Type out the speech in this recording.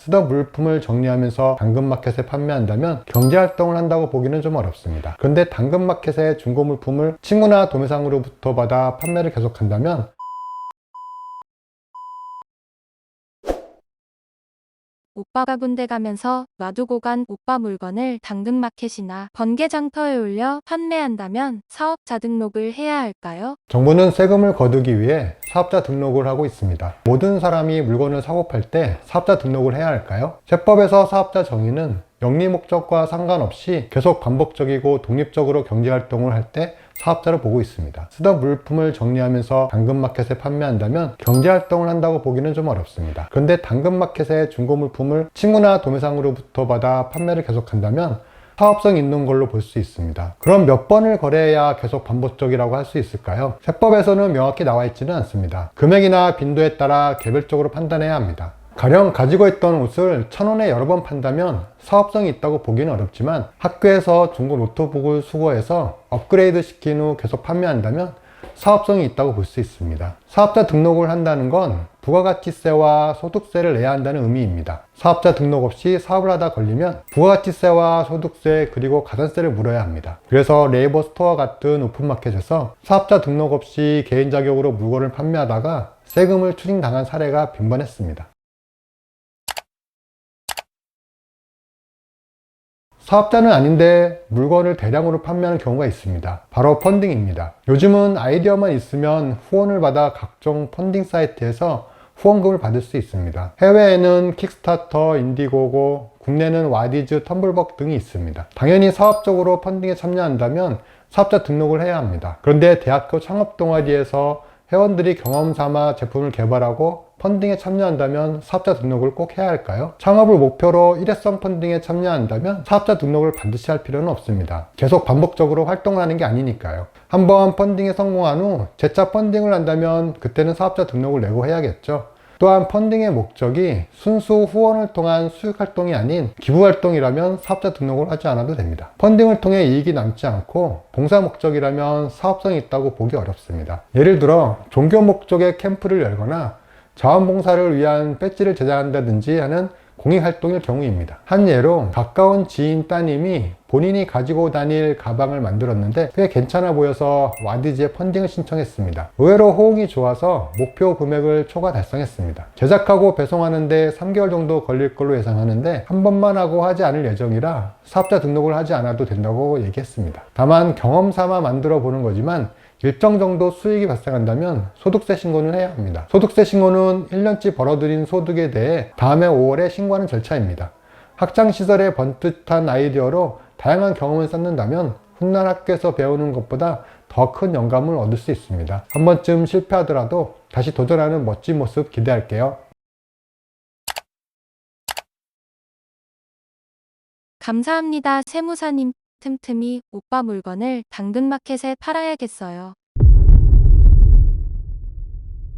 쓰던 물품을 정리하면서 당근마켓에 판매한다면 경제활동을 한다고 보기는 좀 어렵습니다. 그런데 당근마켓에 중고 물품을 친구나 도매상으로부터 받아 판매를 계속한다면 오빠가 군대 가면서 놔두고 간 오빠 물건을 당근마켓이나 번개장터에 올려 판매한다면 사업자 등록을 해야 할까요? 정부는 세금을 거두기 위해 사업자 등록을 하고 있습니다. 모든 사람이 물건을 사고 팔 때 사업자 등록을 해야 할까요? 세법에서 사업자 정의는 영리 목적과 상관없이 계속 반복적이고 독립적으로 경제활동을 할 때 사업자로 보고 있습니다. 쓰던 물품을 정리하면서 당근마켓에 판매한다면 경제활동을 한다고 보기는 좀 어렵습니다. 그런데 당근마켓에 중고 물품을 친구나 도매상으로부터 받아 판매를 계속한다면 사업성 있는 걸로 볼 수 있습니다. 그럼 몇 번을 거래해야 계속 반복적이라고 할 수 있을까요? 세법에서는 명확히 나와 있지는 않습니다. 금액이나 빈도에 따라 개별적으로 판단해야 합니다. 가령 가지고 있던 옷을 1,000원에 여러 번 판다면 사업성이 있다고 보기는 어렵지만 학교에서 중고 노트북을 수거해서 업그레이드 시킨 후 계속 판매한다면 사업성이 있다고 볼 수 있습니다. 사업자 등록을 한다는 건 부가가치세와 소득세를 내야 한다는 의미입니다. 사업자 등록 없이 사업을 하다 걸리면 부가가치세와 소득세 그리고 가산세를 물어야 합니다. 그래서 네이버 스토어 같은 오픈마켓에서 사업자 등록 없이 개인 자격으로 물건을 판매하다가 세금을 추징당한 사례가 빈번했습니다. 사업자는 아닌데 물건을 대량으로 판매하는 경우가 있습니다. 바로 펀딩입니다. 요즘은 아이디어만 있으면 후원을 받아 각종 펀딩 사이트에서 후원금을 받을 수 있습니다. 해외에는 킥스타터, 인디고고, 국내는 와디즈, 텀블벅 등이 있습니다. 당연히 사업적으로 펀딩에 참여한다면 사업자 등록을 해야 합니다. 그런데 대학교 창업 동아리에서 회원들이 경험 삼아 제품을 개발하고 펀딩에 참여한다면 사업자 등록을 꼭 해야 할까요? 창업을 목표로 일회성 펀딩에 참여한다면 사업자 등록을 반드시 할 필요는 없습니다. 계속 반복적으로 활동을 하는 게 아니니까요. 한번 펀딩에 성공한 후 재차 펀딩을 한다면 그때는 사업자 등록을 내고 해야겠죠. 또한 펀딩의 목적이 순수 후원을 통한 수익활동이 아닌 기부활동이라면 사업자 등록을 하지 않아도 됩니다. 펀딩을 통해 이익이 남지 않고 봉사 목적이라면 사업성이 있다고 보기 어렵습니다. 예를 들어 종교 목적의 캠프를 열거나 자원봉사를 위한 배지를 제작한다든지 하는 공익활동일 경우입니다. 한 예로 가까운 지인 따님이 본인이 가지고 다닐 가방을 만들었는데 꽤 괜찮아 보여서 와디즈에 펀딩을 신청했습니다. 의외로 호응이 좋아서 목표 금액을 초과 달성했습니다. 제작하고 배송하는데 3개월 정도 걸릴 걸로 예상하는데 한 번만 하고 하지 않을 예정이라 사업자 등록을 하지 않아도 된다고 얘기했습니다. 다만 경험 삼아 만들어 보는 거지만 일정 정도 수익이 발생한다면 소득세 신고는 해야 합니다. 소득세 신고는 1년치 벌어들인 소득에 대해 다음해 5월에 신고하는 절차입니다. 학창시절에 번듯한 아이디어로 다양한 경험을 쌓는다면 훗날 학교에서 배우는 것보다 더 큰 영감을 얻을 수 있습니다. 한 번쯤 실패하더라도 다시 도전하는 멋진 모습 기대할게요. 감사합니다, 세무사님. 틈틈이 오빠 물건을 당근마켓에 팔아야겠어요.